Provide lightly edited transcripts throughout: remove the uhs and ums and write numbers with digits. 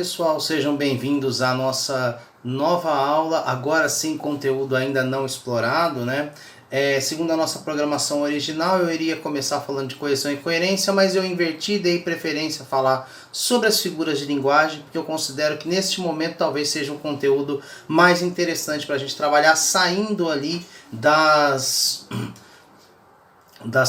pessoal, sejam bem-vindos à nossa nova aula, agora sim conteúdo ainda não explorado, né? Segundo a nossa programação original, eu iria começar falando de correção e coerência, mas eu inverti, dei preferência a falar sobre as figuras de linguagem, porque eu considero que neste momento talvez seja um conteúdo mais interessante para a gente trabalhar, saindo ali das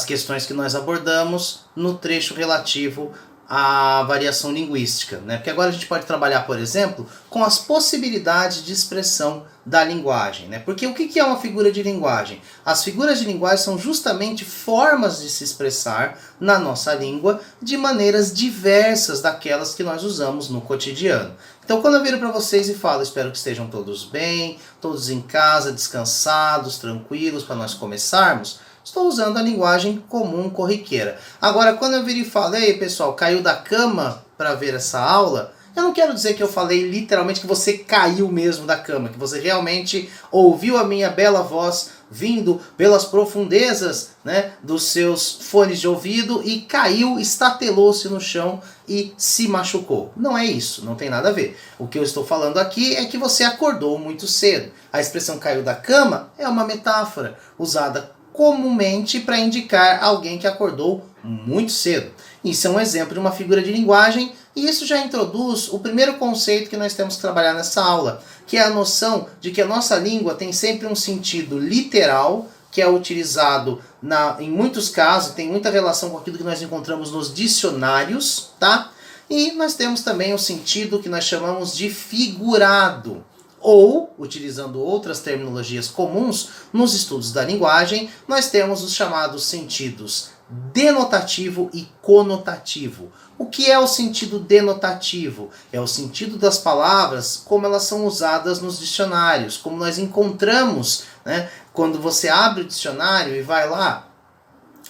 questões que nós abordamos no trecho relativo à variação linguística, né? Porque agora a gente pode trabalhar, por exemplo, com as possibilidades de expressão da linguagem, né? Porque o que é uma figura de linguagem? As figuras de linguagem são justamente formas de se expressar na nossa língua de maneiras diversas daquelas que nós usamos no cotidiano. Então, quando eu viro para vocês e falo, espero que estejam todos bem, todos em casa, descansados, tranquilos, para nós começarmos, estou usando a linguagem comum, corriqueira. Agora, quando eu viro e falo, ei pessoal, caiu da cama para ver essa aula, eu não quero dizer que eu falei literalmente que você caiu mesmo da cama, que você realmente ouviu a minha bela voz vindo pelas profundezas, né, dos seus fones de ouvido e caiu, estatelou-se no chão e se machucou. Não é isso, não tem nada a ver. O que eu estou falando aqui é que você acordou muito cedo. A expressão caiu da cama é uma metáfora usada comumente para indicar alguém que acordou muito cedo. Isso é um exemplo de uma figura de linguagem e isso já introduz o primeiro conceito que nós temos que trabalhar nessa aula, que é a noção de que a nossa língua tem sempre um sentido literal, que é utilizado em muitos casos, tem muita relação com aquilo que nós encontramos nos dicionários, tá? E nós temos também o sentido que nós chamamos de figurado. Ou, utilizando outras terminologias comuns nos estudos da linguagem, nós temos os chamados sentidos denotativo e conotativo. O que é o sentido denotativo? É o sentido das palavras como elas são usadas nos dicionários, como nós encontramos, né? Quando você abre o dicionário e vai lá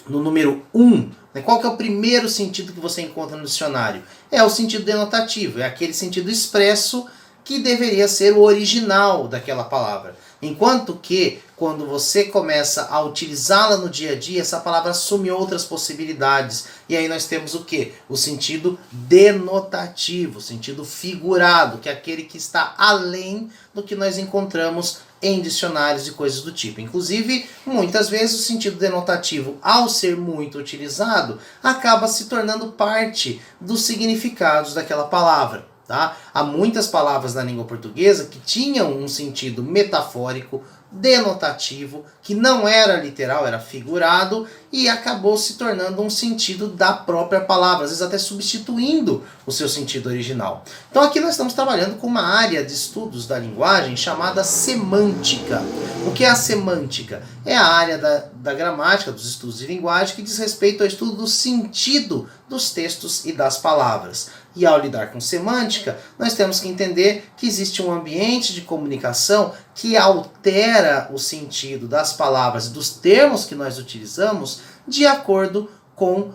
no número 1, né? Qual que é o primeiro sentido que você encontra no dicionário? É o sentido denotativo, é aquele sentido expresso que deveria ser o original daquela palavra. Enquanto que, quando você começa a utilizá-la no dia a dia, essa palavra assume outras possibilidades. E aí nós temos o quê? O sentido denotativo, o sentido figurado, que é aquele que está além do que nós encontramos em dicionários e coisas do tipo. Inclusive, muitas vezes o sentido denotativo, ao ser muito utilizado, acaba se tornando parte dos significados daquela palavra. Tá? Há muitas palavras na língua portuguesa que tinham um sentido metafórico, denotativo, que não era literal, era figurado e acabou se tornando um sentido da própria palavra, às vezes até substituindo o seu sentido original. Então aqui nós estamos trabalhando com uma área de estudos da linguagem chamada semântica. O que é a semântica? É a área da gramática, dos estudos de linguagem, que diz respeito ao estudo do sentido dos textos e das palavras. E ao lidar com semântica, nós temos que entender que existe um ambiente de comunicação que altera o sentido das palavras e dos termos que nós utilizamos de acordo com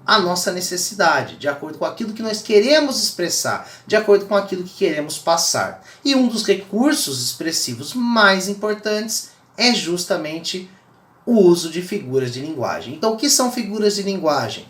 a nossa necessidade, de acordo com aquilo que nós queremos expressar, de acordo com aquilo que queremos passar. E um dos recursos expressivos mais importantes é justamente o uso de figuras de linguagem. Então, o que são figuras de linguagem?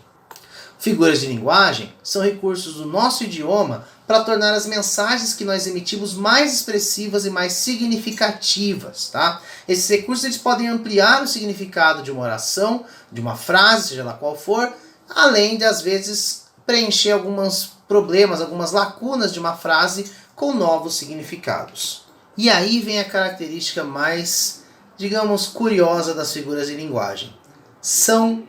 Figuras de linguagem são recursos do nosso idioma para tornar as mensagens que nós emitimos mais expressivas e mais significativas, tá? Esses recursos eles podem ampliar o significado de uma oração, de uma frase, seja lá qual for, além de, às vezes, preencher alguns problemas, algumas lacunas de uma frase com novos significados. E aí vem a característica mais, digamos, curiosa das figuras de linguagem. São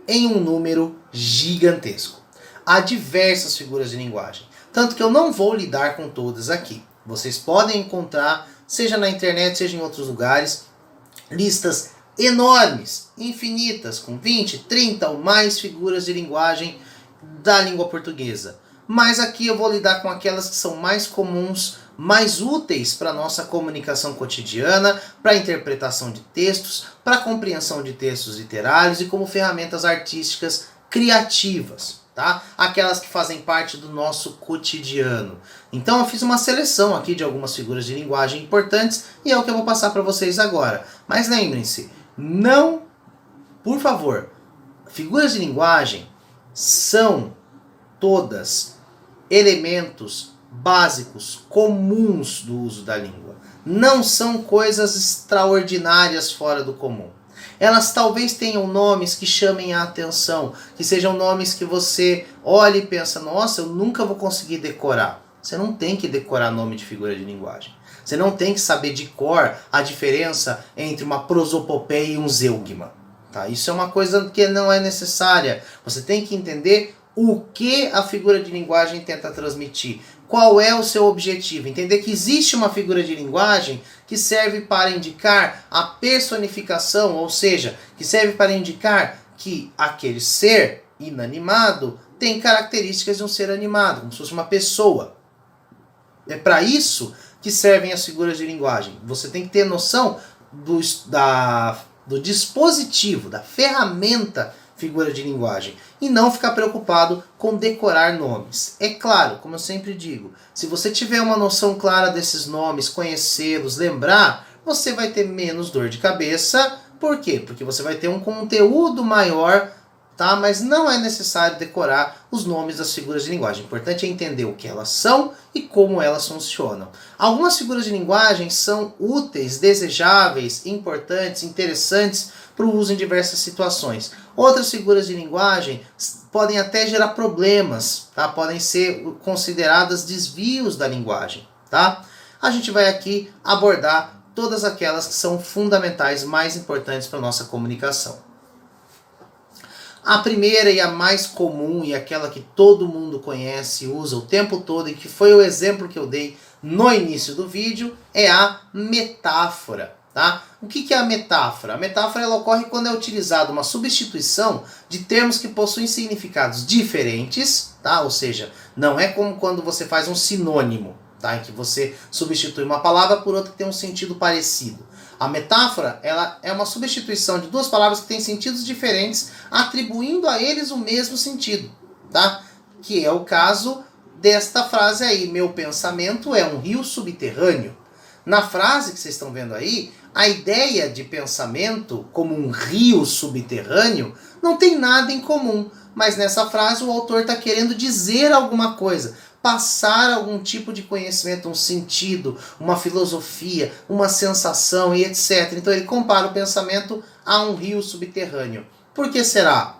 em um número gigantesco. Há diversas figuras de linguagem, tanto que eu não vou lidar com todas aqui. Vocês podem encontrar, seja na internet, seja em outros lugares, listas enormes, infinitas, com 20, 30 ou mais figuras de linguagem da língua portuguesa. Mas aqui eu vou lidar com aquelas que são mais comuns, mais úteis para a nossa comunicação cotidiana, para a interpretação de textos, para a compreensão de textos literários e como ferramentas artísticas criativas, tá? Aquelas que fazem parte do nosso cotidiano. Então eu fiz uma seleção aqui de algumas figuras de linguagem importantes e é o que eu vou passar para vocês agora. Mas lembrem-se, não, por favor, figuras de linguagem são todas elementos básicos, comuns do uso da língua. Não são coisas extraordinárias fora do comum. Elas talvez tenham nomes que chamem a atenção, que sejam nomes que você olha e pensa, nossa, eu nunca vou conseguir decorar. Você não tem que decorar nome de figura de linguagem. Você não tem que saber de cor a diferença entre uma prosopopeia e um zeugma. Tá? Isso é uma coisa que não é necessária. Você tem que entender o que a figura de linguagem tenta transmitir. Qual é o seu objetivo? Entender que existe uma figura de linguagem que serve para indicar a personificação, ou seja, que serve para indicar que aquele ser inanimado tem características de um ser animado, como se fosse uma pessoa. É para isso que servem as figuras de linguagem. Você tem que ter noção do dispositivo, da ferramenta figura de linguagem, e não ficar preocupado com decorar nomes. É claro, como eu sempre digo, se você tiver uma noção clara desses nomes, conhecê-los, lembrar, você vai ter menos dor de cabeça. Por quê? Porque você vai ter um conteúdo maior, tá? Mas não é necessário decorar os nomes das figuras de linguagem. O importante é entender o que elas são e como elas funcionam. Algumas figuras de linguagem são úteis, desejáveis, importantes, interessantes para o uso em diversas situações. Outras figuras de linguagem podem até gerar problemas, tá? Podem ser consideradas desvios da linguagem, tá? A gente vai aqui abordar todas aquelas que são fundamentais, mais importantes para a nossa comunicação. A primeira e a mais comum e aquela que todo mundo conhece e usa o tempo todo e que foi o exemplo que eu dei no início do vídeo é a metáfora. Tá? O que é a metáfora? A metáfora ela ocorre quando é utilizada uma substituição de termos que possuem significados diferentes, tá? Ou seja, não é como quando você faz um sinônimo, tá? Em que você substitui uma palavra por outra que tem um sentido parecido. A metáfora ela é uma substituição de duas palavras que têm sentidos diferentes, atribuindo a eles o mesmo sentido, tá? Que é o caso desta frase aí, meu pensamento é um rio subterrâneo. Na frase que vocês estão vendo aí, a ideia de pensamento como um rio subterrâneo não tem nada em comum, mas nessa frase o autor está querendo dizer alguma coisa, passar algum tipo de conhecimento, um sentido, uma filosofia, uma sensação e etc. Então ele compara o pensamento a um rio subterrâneo. Por que será?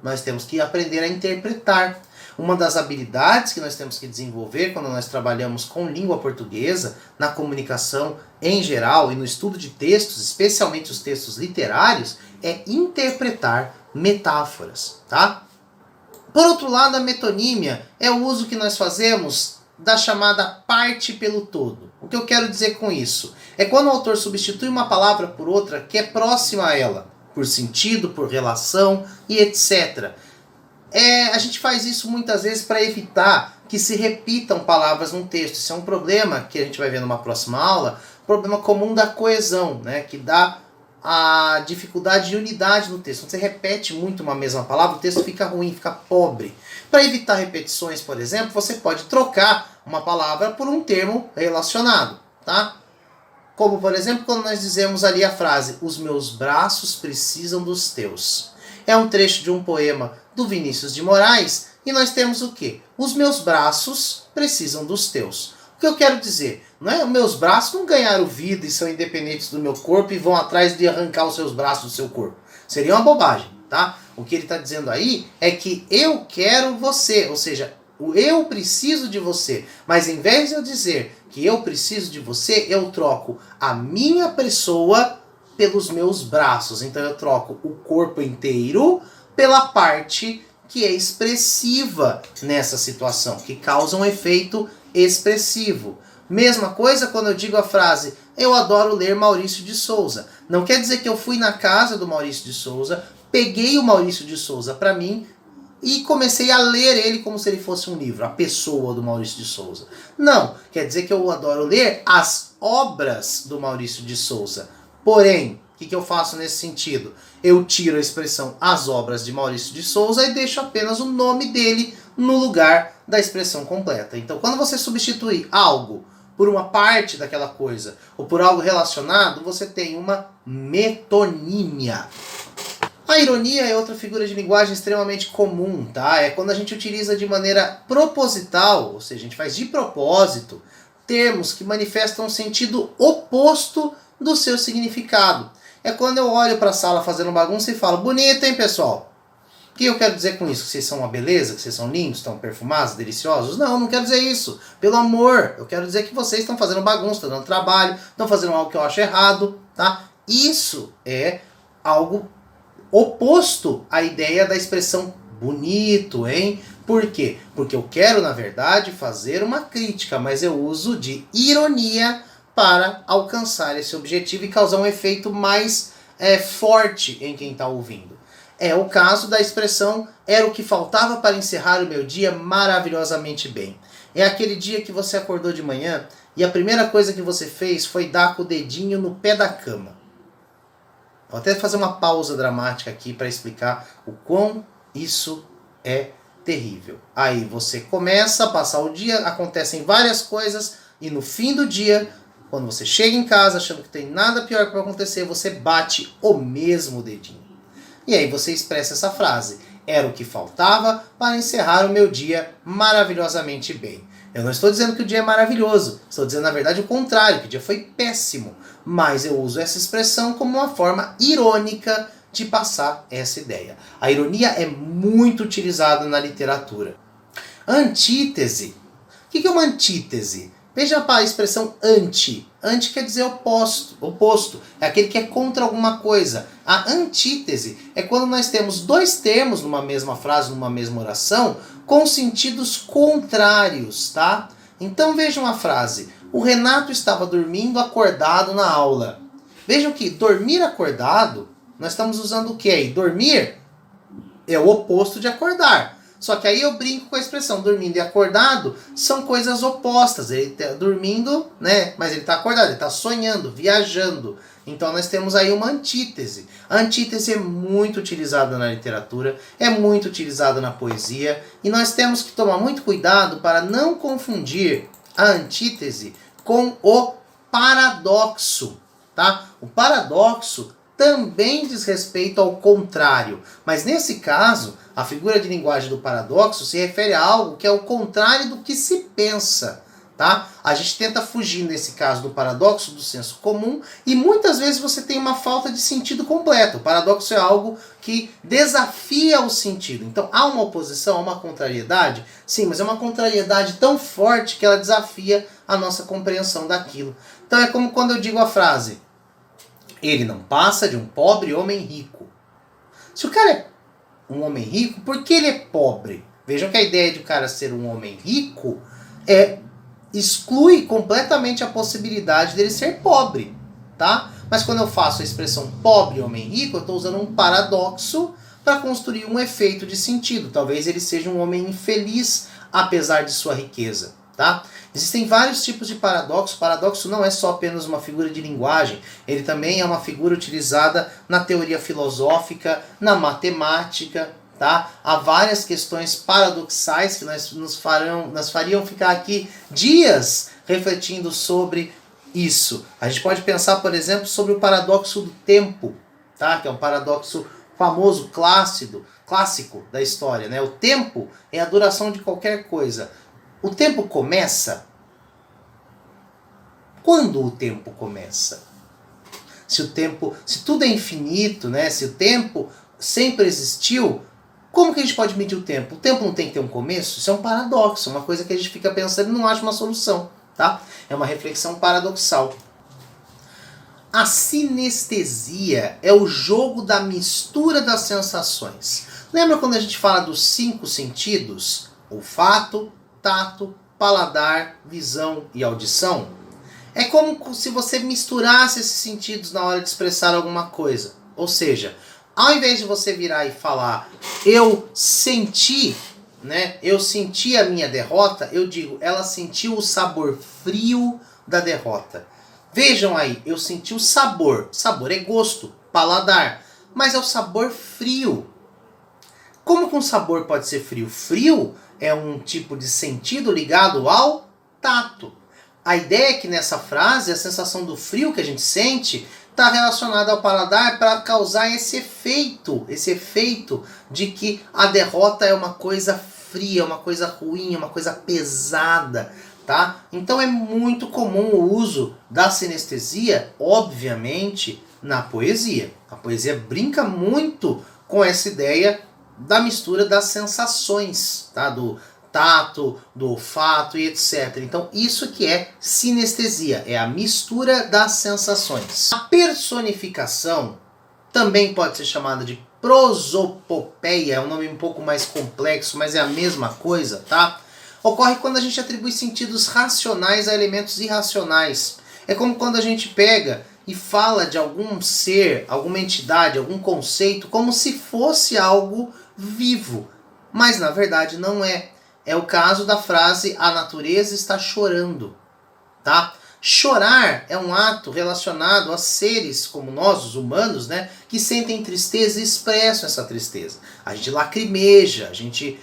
Nós temos que aprender a interpretar. Uma das habilidades que nós temos que desenvolver quando nós trabalhamos com língua portuguesa, na comunicação em geral e no estudo de textos, especialmente os textos literários, é interpretar metáforas, tá? Por outro lado, a metonímia é o uso que nós fazemos da chamada parte pelo todo. O que eu quero dizer com isso? É quando o autor substitui uma palavra por outra que é próxima a ela, por sentido, por relação e etc. A gente faz isso muitas vezes para evitar que se repitam palavras num texto. Isso é um problema que a gente vai ver numa próxima aula, problema comum da coesão, né, que dá a dificuldade de unidade no texto. Quando você repete muito uma mesma palavra, o texto fica ruim, fica pobre. Para evitar repetições, por exemplo, você pode trocar uma palavra por um termo relacionado, tá? Como, por exemplo, quando nós dizemos ali a frase, os meus braços precisam dos teus. É um trecho de um poema do Vinícius de Moraes, e nós temos o quê? Os meus braços precisam dos teus. O que eu quero dizer? Não é? Os meus braços não ganharam vida e são independentes do meu corpo e vão atrás de arrancar os seus braços do seu corpo. Seria uma bobagem, tá? O que ele está dizendo aí é que eu quero você, ou seja, eu preciso de você. Mas em vez de eu dizer que eu preciso de você, eu troco a minha pessoa pelos meus braços. Então eu troco o corpo inteiro pela parte que é expressiva nessa situação, que causa um efeito expressivo. Mesma coisa quando eu digo a frase, eu adoro ler Maurício de Souza. Não quer dizer que eu fui na casa do Maurício de Souza, peguei o Maurício de Souza para mim e comecei a ler ele como se ele fosse um livro, a pessoa do Maurício de Souza. Não, quer dizer que eu adoro ler as obras do Maurício de Souza. Porém, o que eu faço nesse sentido? Eu tiro a expressão as obras de Maurício de Souza e deixo apenas o nome dele no lugar da expressão completa. Então, quando você substitui algo por uma parte daquela coisa ou por algo relacionado, você tem uma metonímia. A ironia é outra figura de linguagem extremamente comum, tá? É quando a gente utiliza de maneira proposital, ou seja, a gente faz de propósito, termos que manifestam um sentido oposto do seu significado. É quando eu olho para a sala fazendo bagunça e falo, bonito, hein, pessoal? O que eu quero dizer com isso? Que vocês são uma beleza? Que vocês são lindos? Estão perfumados? Deliciosos? Não, não quero dizer isso. Pelo amor, eu quero dizer que vocês estão fazendo bagunça, estão dando trabalho, estão fazendo algo que eu acho errado, tá? Isso é algo oposto à ideia da expressão bonito, hein? Por quê? Porque eu quero, na verdade, fazer uma crítica, mas eu uso de ironia para alcançar esse objetivo e causar um efeito mais forte em quem está ouvindo. É o caso da expressão era o que faltava para encerrar o meu dia maravilhosamente bem. É aquele dia que você acordou de manhã e a primeira coisa que você fez foi dar com o dedinho no pé da cama. Vou até fazer uma pausa dramática aqui para explicar o quão isso é terrível. Aí você começa a passar o dia, acontecem várias coisas e no fim do dia, quando você chega em casa achando que tem nada pior para acontecer, você bate o mesmo dedinho. E aí você expressa essa frase, era o que faltava para encerrar o meu dia maravilhosamente bem. Eu não estou dizendo que o dia é maravilhoso, estou dizendo na verdade o contrário, que o dia foi péssimo. Mas eu uso essa expressão como uma forma irônica de passar essa ideia. A ironia é muito utilizada na literatura. Antítese. O que é uma antítese? Veja a expressão anti. Anti quer dizer oposto. É aquele que é contra alguma coisa. A antítese é quando nós temos dois termos numa mesma frase, numa mesma oração, com sentidos contrários, tá? Então vejam a frase. O Renato estava dormindo acordado na aula. Vejam que dormir acordado, nós estamos usando o que aí? Dormir é o oposto de acordar. Só que aí eu brinco com a expressão dormindo e acordado são coisas opostas. Ele está dormindo, né? Mas ele está acordado, ele está sonhando, viajando. Então nós temos aí uma antítese. A antítese é muito utilizada na literatura, é muito utilizada na poesia. E nós temos que tomar muito cuidado para não confundir a antítese com o paradoxo, tá? O paradoxo também diz respeito ao contrário, mas nesse caso, a figura de linguagem do paradoxo se refere a algo que é o contrário do que se pensa, tá? A gente tenta fugir, nesse caso, do paradoxo, do senso comum, e muitas vezes você tem uma falta de sentido completo. O paradoxo é algo que desafia o sentido. Então, há uma oposição, há uma contrariedade? Sim, mas é uma contrariedade tão forte que ela desafia a nossa compreensão daquilo. Então, é como quando eu digo a frase, ele não passa de um pobre homem rico. Se o cara é um homem rico, por que ele é pobre? Vejam que a ideia de o cara ser um homem rico exclui completamente a possibilidade dele ser pobre, tá? Mas quando eu faço a expressão pobre homem rico, eu estou usando um paradoxo para construir um efeito de sentido. Talvez ele seja um homem infeliz apesar de sua riqueza, tá? Existem vários tipos de paradoxo. O paradoxo não é só apenas uma figura de linguagem, ele também é uma figura utilizada na teoria filosófica, na matemática, tá? Há várias questões paradoxais que nos fariam ficar aqui dias refletindo sobre isso. A gente pode pensar, por exemplo, sobre o paradoxo do tempo, tá? Que é um paradoxo famoso, clássico da história, né? O tempo é a duração de qualquer coisa. O tempo começa? Quando o tempo começa? Se tudo é infinito, né? Se o tempo sempre existiu, como que a gente pode medir o tempo? O tempo não tem que ter um começo? Isso é um paradoxo, uma coisa que a gente fica pensando e não acha uma solução, tá? É uma reflexão paradoxal. A sinestesia é o jogo da mistura das sensações. Lembra quando a gente fala dos 5 sentidos? Olfato, tato, paladar, visão e audição? É como se você misturasse esses sentidos na hora de expressar alguma coisa. Ou seja, ao invés de você virar e falar eu senti, né? Eu senti a minha derrota, eu digo ela sentiu o sabor frio da derrota. Vejam aí, eu senti o sabor. Sabor é gosto, paladar. Mas é o sabor frio. Como que um sabor pode ser frio? Frio é um tipo de sentido ligado ao tato. A ideia é que nessa frase, a sensação do frio que a gente sente está relacionada ao paladar para causar esse efeito de que a derrota é uma coisa fria, uma coisa ruim, uma coisa pesada, tá? Então é muito comum o uso da sinestesia, obviamente, na poesia. A poesia brinca muito com essa ideia da mistura das sensações, tá? Do tato, do olfato e etc. Então isso que é sinestesia, é a mistura das sensações. A personificação também pode ser chamada de prosopopeia, é um nome um pouco mais complexo, mas é a mesma coisa, tá? Ocorre quando a gente atribui sentidos racionais a elementos irracionais. É como quando a gente pega e fala de algum ser, alguma entidade, algum conceito, como se fosse algo vivo. Mas na verdade não é. É o caso da frase "a natureza está chorando", tá? Chorar é um ato relacionado a seres como nós, os humanos, né, que sentem tristeza e expressam essa tristeza. A gente lacrimeja, a gente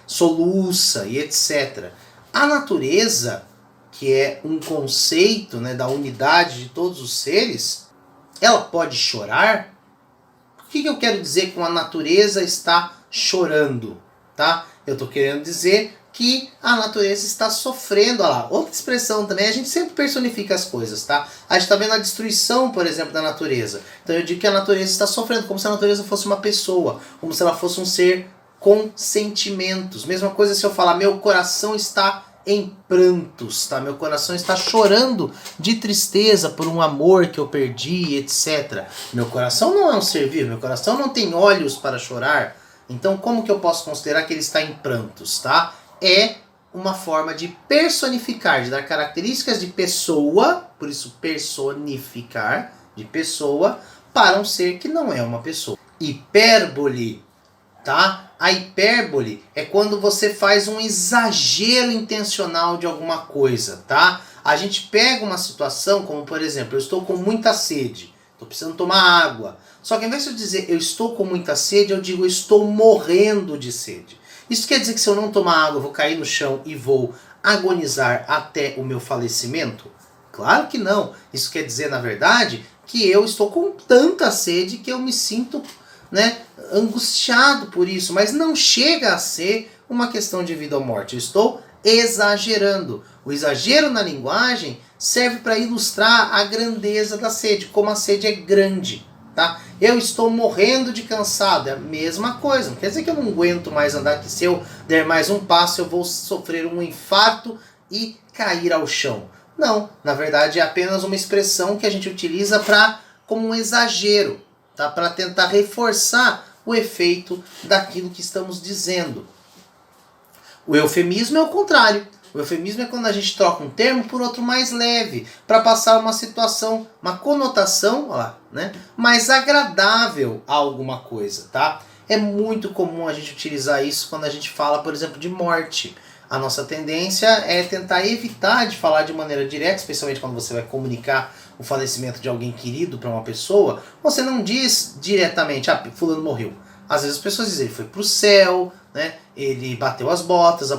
soluça e etc. A natureza, que é um conceito, né, da unidade de todos os seres, ela pode chorar? O que eu quero dizer com a natureza está chorando? Tá? Eu estou querendo dizer que a natureza está sofrendo. Olha lá, outra expressão também, a gente sempre personifica as coisas, tá? A gente está vendo a destruição, por exemplo, da natureza. Então eu digo que a natureza está sofrendo, como se a natureza fosse uma pessoa, como se ela fosse um ser com sentimentos. Mesma coisa se eu falar, meu coração está em prantos, tá? Meu coração está chorando de tristeza por um amor que eu perdi, etc. Meu coração não é um ser vivo, meu coração não tem olhos para chorar. Então, como que eu posso considerar que ele está em prantos, tá? É uma forma de personificar, de dar características de pessoa, por isso personificar, de pessoa, para um ser que não é uma pessoa. Hipérbole, tá? A hipérbole é quando você faz um exagero intencional de alguma coisa, tá? A gente pega uma situação como, por exemplo, eu estou com muita sede, estou precisando tomar água. Só que ao invés de eu dizer eu estou com muita sede, eu digo eu estou morrendo de sede. Isso quer dizer que se eu não tomar água, eu vou cair no chão e vou agonizar até o meu falecimento? Claro que não. Isso quer dizer, na verdade, que eu estou com tanta sede que eu me sinto, né, angustiado por isso. Mas não chega a ser uma questão de vida ou morte. Eu estou exagerando. O exagero na linguagem serve para ilustrar a grandeza da sede, como a sede é grande. Tá? Eu estou morrendo de cansado, é a mesma coisa. Não quer dizer que eu não aguento mais andar, que se eu der mais um passo eu vou sofrer um infarto e cair ao chão. Não, na verdade é apenas uma expressão que a gente utiliza como um exagero, tá? Para tentar reforçar o efeito daquilo que estamos dizendo. O eufemismo é o contrário. O eufemismo é quando a gente troca um termo por outro mais leve, para passar uma situação, uma conotação, ó lá, né, mais agradável a alguma coisa, tá? É muito comum a gente utilizar isso quando a gente fala, por exemplo, de morte. A nossa tendência é tentar evitar de falar de maneira direta, especialmente quando você vai comunicar o falecimento de alguém querido para uma pessoa. Você não diz diretamente, fulano morreu. Às vezes as pessoas dizem, ele foi pro céu, né? Ele bateu as botas,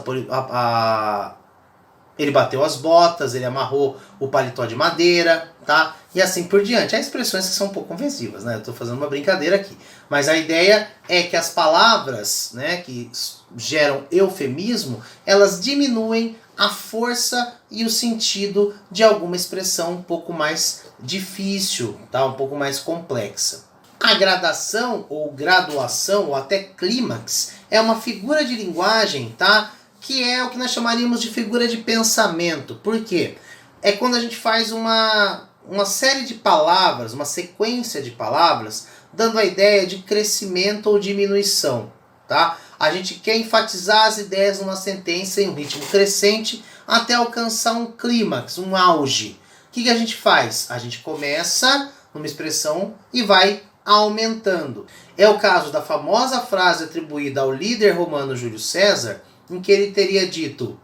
ele bateu as botas, ele amarrou o paletó de madeira, tá? E assim por diante. Há expressões que são um pouco ofensivas, né? Eu estou fazendo uma brincadeira aqui. Mas a ideia é que as palavras, né, que geram eufemismo, elas diminuem a força e o sentido de alguma expressão um pouco mais difícil, tá? Um pouco mais complexa. A gradação ou graduação ou até clímax é uma figura de linguagem, tá? Que é o que nós chamaríamos de figura de pensamento. Por quê? É quando a gente faz uma série de palavras, uma sequência de palavras, dando a ideia de crescimento ou diminuição, tá? A gente quer enfatizar as ideias numa sentença em um ritmo crescente até alcançar um clímax, um auge. O que a gente faz? A gente começa numa expressão e vai aumentando. É o caso da famosa frase atribuída ao líder romano Júlio César, em que ele teria dito: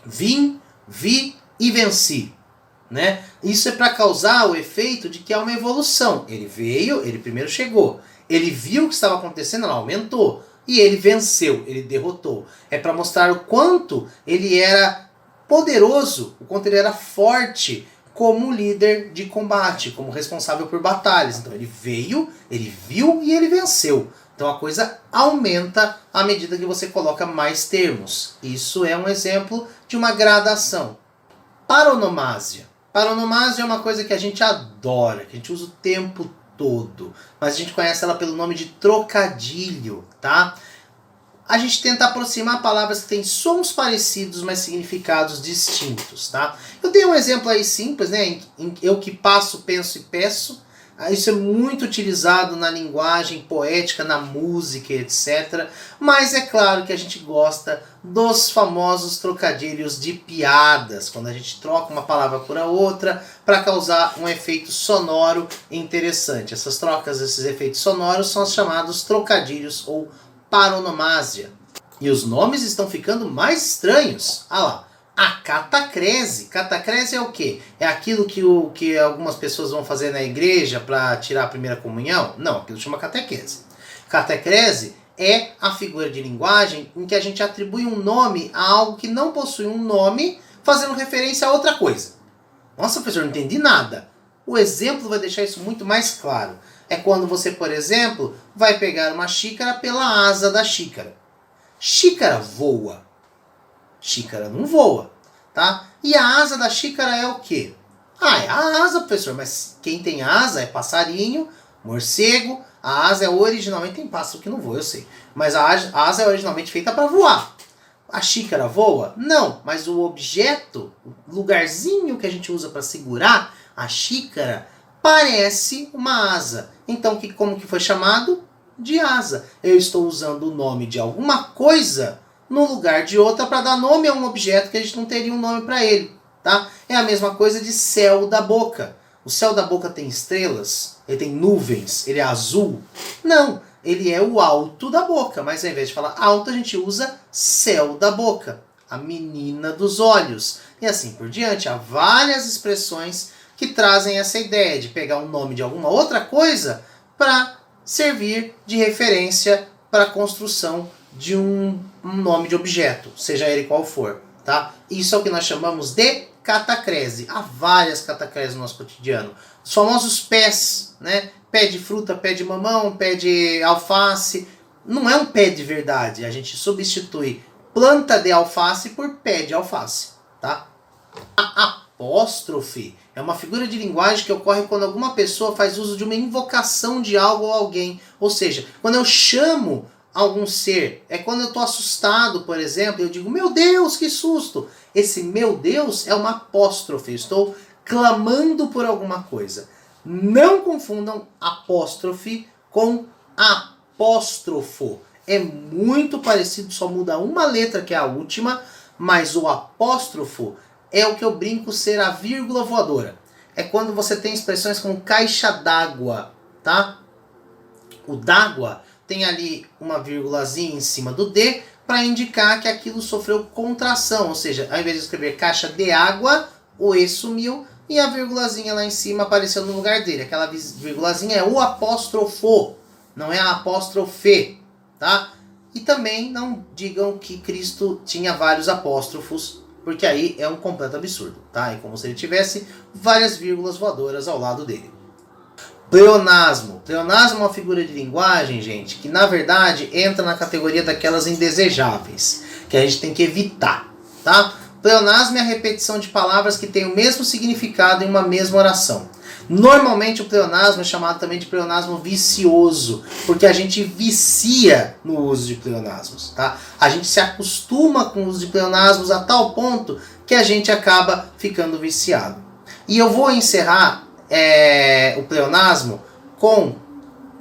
vim, vi e venci. Né? Isso é para causar o efeito de que há uma evolução. Ele veio, ele primeiro chegou. Ele viu o que estava acontecendo, ela aumentou. E ele venceu, ele derrotou. É para mostrar o quanto ele era poderoso, o quanto ele era forte, como líder de combate, como responsável por batalhas. Então ele veio, ele viu e ele venceu. Então a coisa aumenta à medida que você coloca mais termos. Isso é um exemplo de uma gradação. Paronomásia. Paronomásia é uma coisa que a gente adora, que a gente usa o tempo todo. Mas a gente conhece ela pelo nome de trocadilho, tá? A gente tenta aproximar palavras que têm sons parecidos, mas significados distintos, tá? Eu tenho um exemplo aí simples, né? Eu que passo, penso e peço. Isso é muito utilizado na linguagem poética, na música, etc. Mas é claro que a gente gosta dos famosos trocadilhos de piadas, quando a gente troca uma palavra por a outra para causar um efeito sonoro interessante. Essas trocas, esses efeitos sonoros são os chamados trocadilhos ou paronomásia. E os nomes estão ficando mais estranhos. Ah lá. A catacrese. Catacrese é o quê? É aquilo que algumas pessoas vão fazer na igreja para tirar a primeira comunhão? Não, aquilo chama catequese. Catacrese é a figura de linguagem em que a gente atribui um nome a algo que não possui um nome, fazendo referência a outra coisa. Nossa, professor, não entendi nada. O exemplo vai deixar isso muito mais claro. É quando você, por exemplo, vai pegar uma xícara pela asa da xícara. Xícara voa. Xícara não voa, tá? E a asa da xícara é o quê? Ah, é a asa, professor, mas quem tem asa é passarinho, morcego. A asa é originalmente, tem pássaro que não voa, eu sei. Mas a asa é originalmente feita para voar. A xícara voa? Não, mas o objeto, o lugarzinho que a gente usa para segurar a xícara, parece uma asa. Então, como que foi chamado? De asa. Eu estou usando o nome de alguma coisa no lugar de outra para dar nome a um objeto que a gente não teria um nome para ele, tá? É a mesma coisa de céu da boca. O céu da boca tem estrelas, ele tem nuvens, ele é azul. Não, ele é o alto da boca, mas ao invés de falar alto, a gente usa céu da boca, a menina dos olhos. E assim por diante, há várias expressões que trazem essa ideia de pegar um nome de alguma outra coisa para servir de referência para a construção de um nome de objeto, seja ele qual for, tá? Isso é o que nós chamamos de catacrese. Há várias catacreses no nosso cotidiano. Os famosos pés, né? Pé de fruta, pé de mamão, pé de alface. Não é um pé de verdade. A gente substitui planta de alface por pé de alface, tá? A apóstrofe é uma figura de linguagem que ocorre quando alguma pessoa faz uso de uma invocação de algo ou alguém. Ou seja, quando eu chamo algum ser, é quando eu estou assustado, por exemplo, eu digo, meu Deus, que susto! Esse meu Deus é uma apóstrofe, eu estou clamando por alguma coisa. Não confundam apóstrofe com apóstrofo. É muito parecido, só muda uma letra que é a última, mas o apóstrofo é o que eu brinco ser a vírgula voadora. É quando você tem expressões como caixa d'água, tá? O d'água tem ali uma vírgulazinha em cima do D para indicar que aquilo sofreu contração, ou seja, ao invés de escrever caixa de água, o E sumiu e a vírgulazinha lá em cima apareceu no lugar dele. Aquela vírgulazinha é o apóstrofo, não é a apóstrofe, tá? E também não digam que Cristo tinha vários apóstrofos, porque aí é um completo absurdo, tá? É como se ele tivesse várias vírgulas voadoras ao lado dele. Pleonasmo. Pleonasmo é uma figura de linguagem, gente, que na verdade entra na categoria daquelas indesejáveis, que a gente tem que evitar, tá? Pleonasmo é a repetição de palavras que têm o mesmo significado em uma mesma oração. Normalmente o pleonasmo é chamado também de pleonasmo vicioso, porque a gente vicia no uso de pleonasmos, tá? A gente se acostuma com o uso de pleonasmos a tal ponto que a gente acaba ficando viciado. E eu vou encerrar o pleonasmo com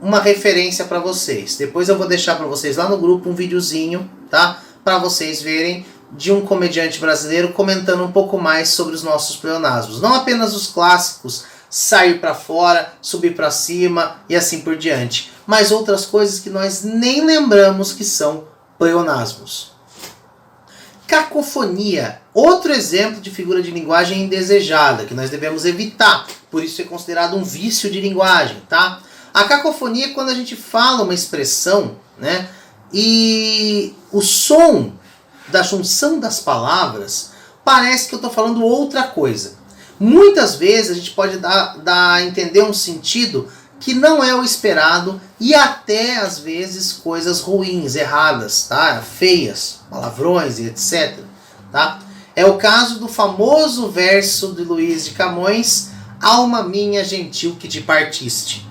uma referência para vocês. Depois eu vou deixar para vocês lá no grupo um videozinho, tá? Para vocês verem, de um comediante brasileiro comentando um pouco mais sobre os nossos pleonasmos. Não apenas os clássicos, sair para fora, subir para cima e assim por diante, mas outras coisas que nós nem lembramos que são pleonasmos. Cacofonia, outro exemplo de figura de linguagem indesejada, que nós devemos evitar, por isso é considerado um vício de linguagem, tá? A cacofonia é quando a gente fala uma expressão, né, e o som da junção das palavras parece que eu estou falando outra coisa. Muitas vezes a gente pode dar a entender um sentido que não é o esperado e até às vezes coisas ruins, erradas, tá? Feias, palavrões e etc. Tá? É o caso do famoso verso de Luís de Camões, alma minha gentil que te partiste.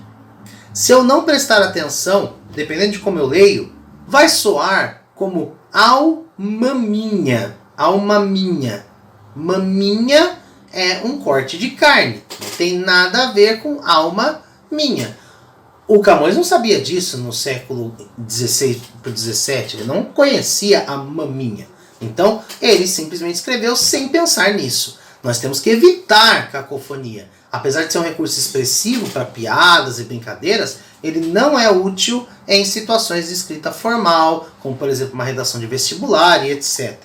Se eu não prestar atenção, dependendo de como eu leio, vai soar como alma minha. Alma minha. Maminha é um corte de carne. Não tem nada a ver com alma minha. O Camões não sabia disso no século XVI para XVII. Ele não conhecia a maminha. Então, ele simplesmente escreveu sem pensar nisso. Nós temos que evitar cacofonia. Apesar de ser um recurso expressivo para piadas e brincadeiras, ele não é útil em situações de escrita formal, como por exemplo uma redação de vestibular e etc.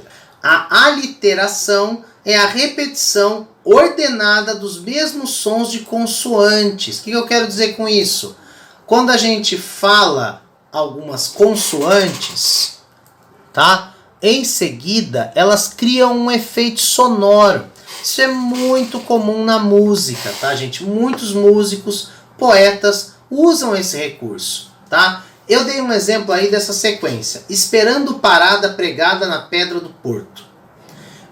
A aliteração é a repetição ordenada dos mesmos sons de consoantes. O que eu quero dizer com isso? Quando a gente fala algumas consoantes, tá? Em seguida, elas criam um efeito sonoro. Isso é muito comum na música, tá, gente? Muitos músicos, poetas usam esse recurso, tá? Eu dei um exemplo aí dessa sequência. Esperando parada pregada na pedra do porto.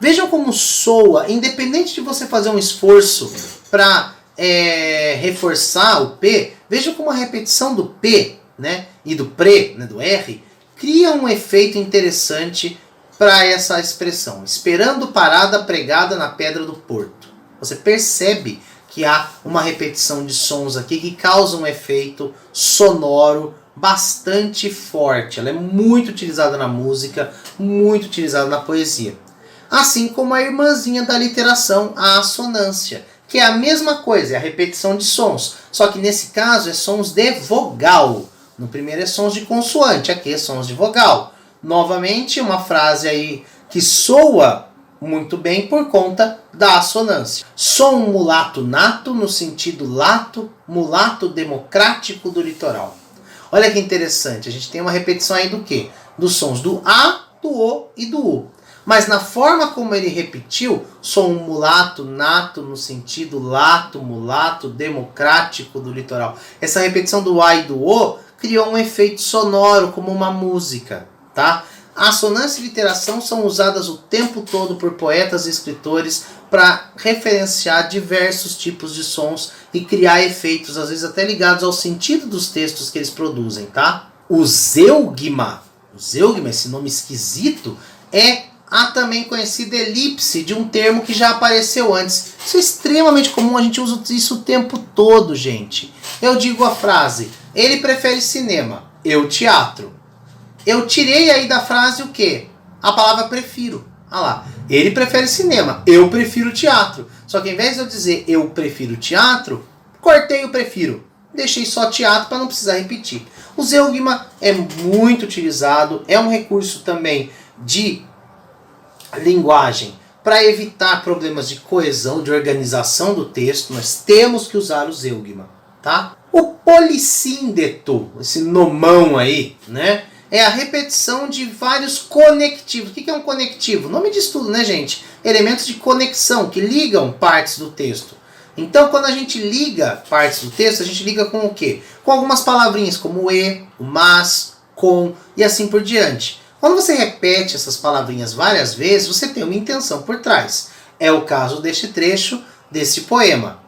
Vejam como soa, independente de você fazer um esforço para reforçar o P, vejam como a repetição do P, né, e do pre, né, do R, cria um efeito interessante para essa expressão. Esperando parada pregada na pedra do porto. Você percebe que há uma repetição de sons aqui que causa um efeito sonoro bastante forte. Ela é muito utilizada na música, muito utilizada na poesia. Assim como a irmãzinha da literação, a assonância, que é a mesma coisa, é a repetição de sons. Só que nesse caso é sons de vogal. No primeiro é sons de consoante, aqui é sons de vogal. Novamente, uma frase aí que soa muito bem por conta da assonância. Sou um mulato nato no sentido lato, mulato democrático do litoral. Olha que interessante, a gente tem uma repetição aí do quê? Dos sons do A, do O e do U. Mas na forma como ele repetiu, sou um mulato nato no sentido lato, mulato democrático do litoral. Essa repetição do A e do O criou um efeito sonoro como uma música, tá? A assonância e literação são usadas o tempo todo por poetas e escritores para referenciar diversos tipos de sons e criar efeitos, às vezes até ligados ao sentido dos textos que eles produzem, tá? O zeugma, esse nome esquisito, é a também conhecida elipse de um termo que já apareceu antes. Isso é extremamente comum, a gente usa isso o tempo todo, gente. Eu digo a frase, ele prefere cinema, eu teatro. Eu tirei aí da frase o quê? A palavra prefiro. Ah lá, ele prefere cinema, eu prefiro teatro. Só que ao invés de eu dizer eu prefiro teatro, cortei o prefiro. Deixei só teatro para não precisar repetir. O zeugma é muito utilizado, é um recurso também de linguagem para evitar problemas de coesão, de organização do texto. Nós temos que usar o zeugma, tá? O polissíndeto, esse nomão aí, né? É a repetição de vários conectivos. O que é um conectivo? Nome de estudo, né, gente? Elementos de conexão que ligam partes do texto. Então, quando a gente liga partes do texto, a gente liga com o quê? Com algumas palavrinhas como o e, o mas, com e assim por diante. Quando você repete essas palavrinhas várias vezes, você tem uma intenção por trás. É o caso deste trecho, deste poema.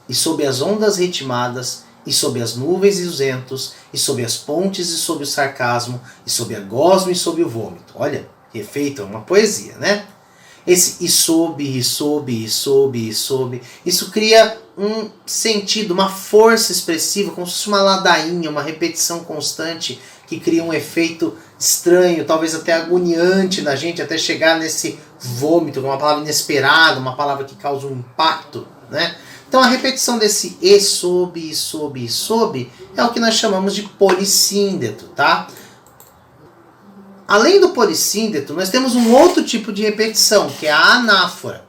E sob as ondas ritmadas, e sob as nuvens e os ventos, e sob as pontes e sob o sarcasmo, e sob a gosma e sob o vômito. Olha, que efeito, é uma poesia, né? Esse e sob, e sob, e sob, e sob, isso cria um sentido, uma força expressiva, como se fosse uma ladainha, uma repetição constante, que cria um efeito estranho, talvez até agoniante na gente, até chegar nesse vômito, uma palavra inesperada, uma palavra que causa um impacto, né? Então a repetição desse e sob, e sob, e sob é o que nós chamamos de polissíndeto, tá? Além do polissíndeto, nós temos um outro tipo de repetição, que é a anáfora.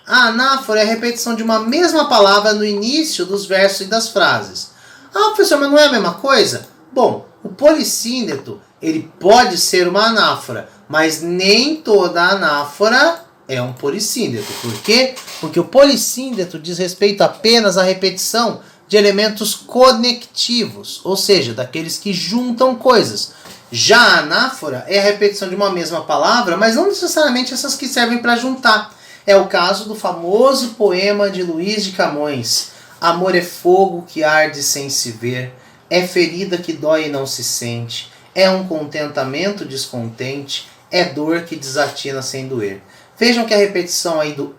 A anáfora é a repetição de uma mesma palavra no início dos versos e das frases. Ah, professor, mas não é a mesma coisa? Bom, o polissíndeto, ele pode ser uma anáfora, mas nem toda anáfora é um polissíndeto. Por quê? Porque o polissíndeto diz respeito apenas à repetição de elementos conectivos, ou seja, daqueles que juntam coisas. Já a anáfora é a repetição de uma mesma palavra, mas não necessariamente essas que servem para juntar. É o caso do famoso poema de Luís de Camões: amor é fogo que arde sem se ver, é ferida que dói e não se sente, é um contentamento descontente, é dor que desatina sem doer. Vejam que a repetição aí do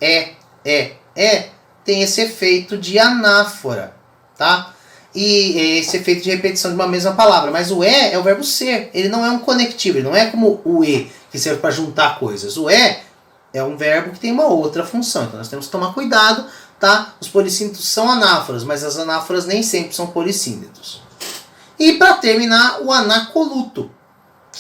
tem esse efeito de anáfora, tá? E esse efeito de repetição de uma mesma palavra. Mas o é o verbo ser, ele não é um conectivo, ele não é como o que serve para juntar coisas. O é um verbo que tem uma outra função, então nós temos que tomar cuidado, tá? Os polissíndetos são anáforas, mas as anáforas nem sempre são polissíndetos. E para terminar, o anacoluto. O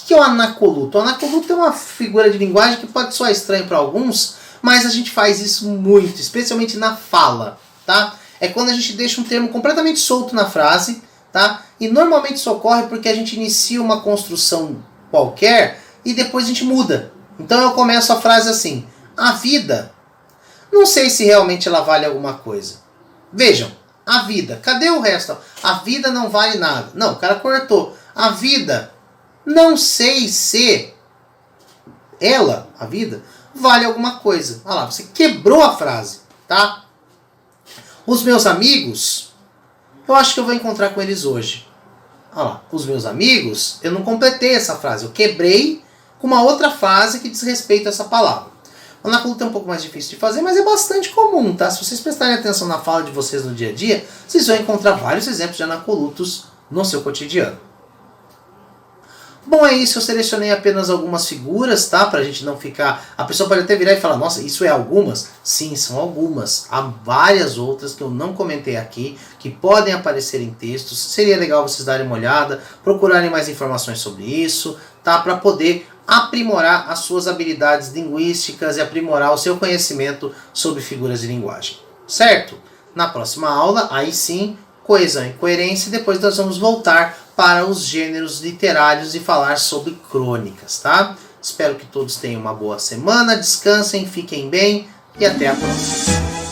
que é o anacoluto? O anacoluto é uma figura de linguagem que pode soar estranho para alguns, mas a gente faz isso muito, especialmente na fala, tá? É quando a gente deixa um termo completamente solto na frase, tá? E normalmente isso ocorre porque a gente inicia uma construção qualquer e depois a gente muda. Então eu começo a frase assim: a vida, não sei se realmente ela vale alguma coisa. Vejam, a vida, cadê o resto? A vida não vale nada. Não, o cara cortou. A vida, não sei se ela, a vida, vale alguma coisa. Olha lá, você quebrou a frase, tá? Os meus amigos, eu acho que eu vou encontrar com eles hoje. Olha lá, os meus amigos, eu não completei essa frase. Eu quebrei com uma outra frase que diz respeito a essa palavra. O anacoluto é um pouco mais difícil de fazer, mas é bastante comum, tá? Se vocês prestarem atenção na fala de vocês no dia a dia, vocês vão encontrar vários exemplos de anacolutos no seu cotidiano. Bom, é isso, eu selecionei apenas algumas figuras, tá? Pra gente não ficar... A pessoa pode até virar e falar: nossa, isso é algumas? Sim, são algumas. Há várias outras que eu não comentei aqui, que podem aparecer em textos. Seria legal vocês darem uma olhada, procurarem mais informações sobre isso, tá? Para poder aprimorar as suas habilidades linguísticas e aprimorar o seu conhecimento sobre figuras de linguagem. Certo? Na próxima aula, aí sim, coesão e coerência, e depois nós vamos voltar para os gêneros literários e falar sobre crônicas, tá? Espero que todos tenham uma boa semana, descansem, fiquem bem e até a próxima.